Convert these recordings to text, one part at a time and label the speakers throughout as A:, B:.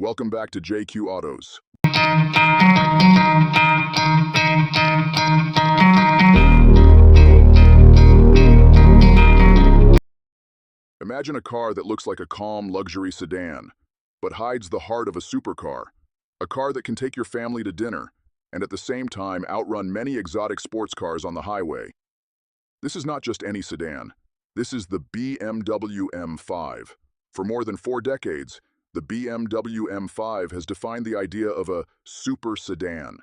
A: Welcome back to JQ Autos. Imagine a car that looks like a calm luxury sedan, but hides the heart of a supercar. A car that can take your family to dinner, and at the same time outrun many exotic sports cars on the highway. This is not just any sedan. This is the BMW M5. For more than 4 decades, the BMW M5 has defined the idea of a super sedan.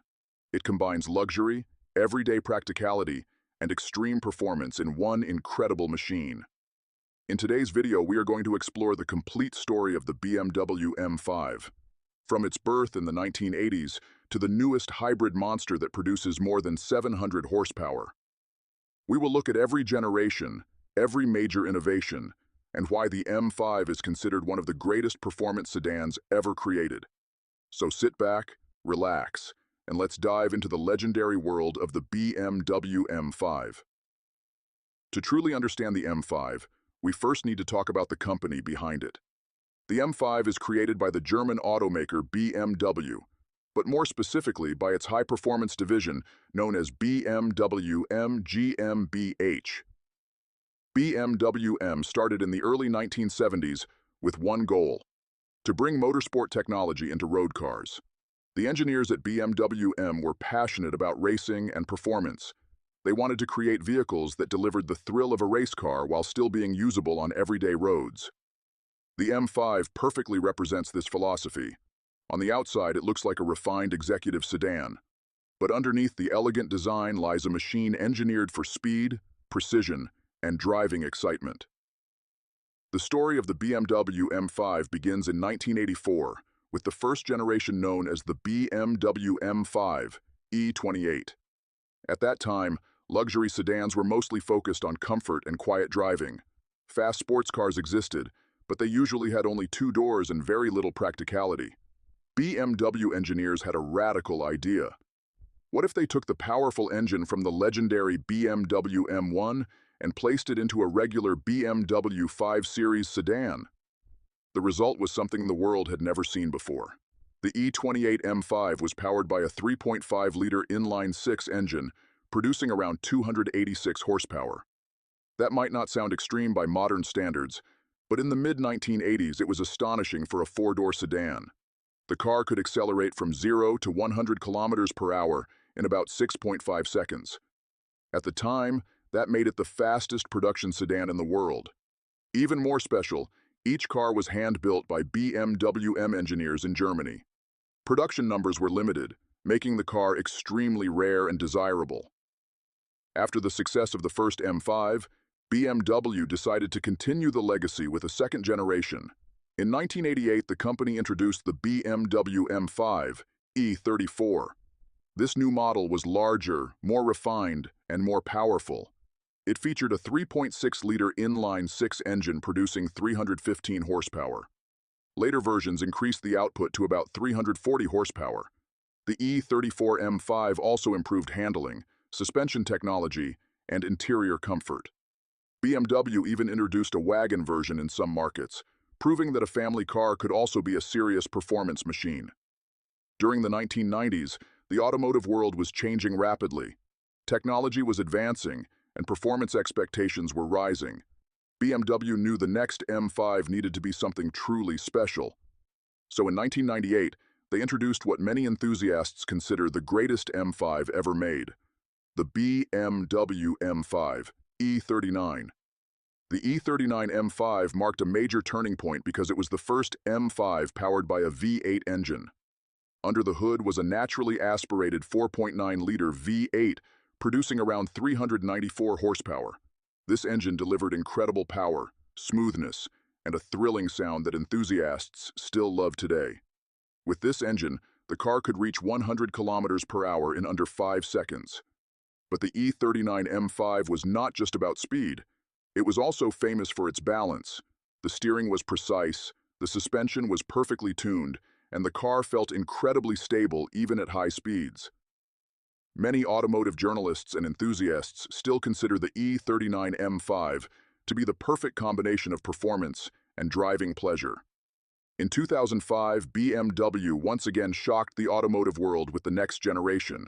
A: It combines luxury, everyday practicality, and extreme performance in one incredible machine. In today's video, we are going to explore the complete story of the BMW M5, from its birth in the 1980s to the newest hybrid monster that produces more than 700 horsepower. We will look at every generation, every major innovation, and why the M5 is considered one of the greatest performance sedans ever created. So sit back, relax, and let's dive into the legendary world of the BMW M5. To truly understand the M5, we first need to talk about the company behind it. The M5 is created by the German automaker BMW, but more specifically by its high-performance division known as Bmw M GmbH. BMW M started in the early 1970s with one goal: to bring motorsport technology into road cars. The engineers at BMW M were passionate about racing and performance. They wanted to create vehicles that delivered the thrill of a race car while still being usable on everyday roads. The M5 perfectly represents this philosophy. On the outside, it looks like a refined executive sedan, but underneath the elegant design lies a machine engineered for speed, precision, and driving excitement. The story of the BMW M5 begins in 1984 with the first generation known as the BMW M5 E28. At that time, luxury sedans were mostly focused on comfort and quiet driving. Fast sports cars existed, but they usually had only 2 doors and very little practicality. BMW engineers had a radical idea. What if they took the powerful engine from the legendary BMW M1 and placed it into a regular BMW 5 Series sedan? The result was something the world had never seen before. The E28 M5 was powered by a 3.5-liter inline-six engine, producing around 286 horsepower. That might not sound extreme by modern standards, but in the mid-1980s it was astonishing for a 4-door sedan. The car could accelerate from 0 to 100 kilometers per hour in about 6.5 seconds. At the time, that made it the fastest production sedan in the world. Even more special, each car was hand-built by BMW M engineers in Germany. Production numbers were limited, making the car extremely rare and desirable. After the success of the first M5, BMW decided to continue the legacy with a second generation. In 1988, the company introduced the BMW M5 E34. This new model was larger, more refined, and more powerful. It featured a 3.6-liter inline-six engine producing 315 horsepower. Later versions increased the output to about 340 horsepower. The E34 M5 also improved handling, suspension technology, and interior comfort. BMW even introduced a wagon version in some markets, proving that a family car could also be a serious performance machine. During the 1990s, the automotive world was changing rapidly. Technology was advancing, and performance expectations were rising. BMW knew the next M5 needed to be something truly special. So in 1998, they introduced what many enthusiasts consider the greatest M5 ever made: the BMW M5 E39. The E39 M5 marked a major turning point because it was the first M5 powered by a V8 engine. Under the hood was a naturally aspirated 4.9-liter V8 producing around 394 horsepower. This engine delivered incredible power, smoothness, and a thrilling sound that enthusiasts still love today. With this engine, the car could reach 100 kilometers per hour in under 5 seconds. But the E39 M5 was not just about speed. It was also famous for its balance. The steering was precise, the suspension was perfectly tuned, and the car felt incredibly stable even at high speeds. Many automotive journalists and enthusiasts still consider the E39 M5 to be the perfect combination of performance and driving pleasure. In 2005, BMW once again shocked the automotive world with the next generation,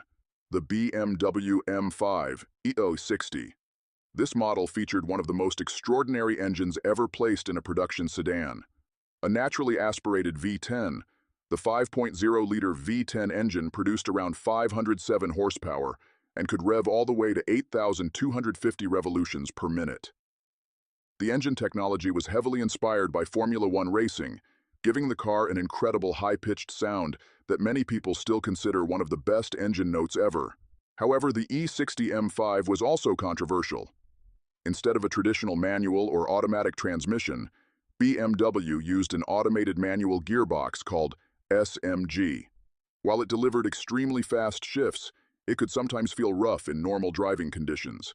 A: the BMW M5 E60. This model featured one of the most extraordinary engines ever placed in a production sedan. A naturally aspirated V10, the 5.0-liter V10 engine produced around 507 horsepower and could rev all the way to 8,250 revolutions per minute. The engine technology was heavily inspired by Formula One racing, giving the car an incredible high-pitched sound that many people still consider one of the best engine notes ever. However, the E60 M5 was also controversial. Instead of a traditional manual or automatic transmission, BMW used an automated manual gearbox called SMG. While it delivered extremely fast shifts, it could sometimes feel rough in normal driving conditions.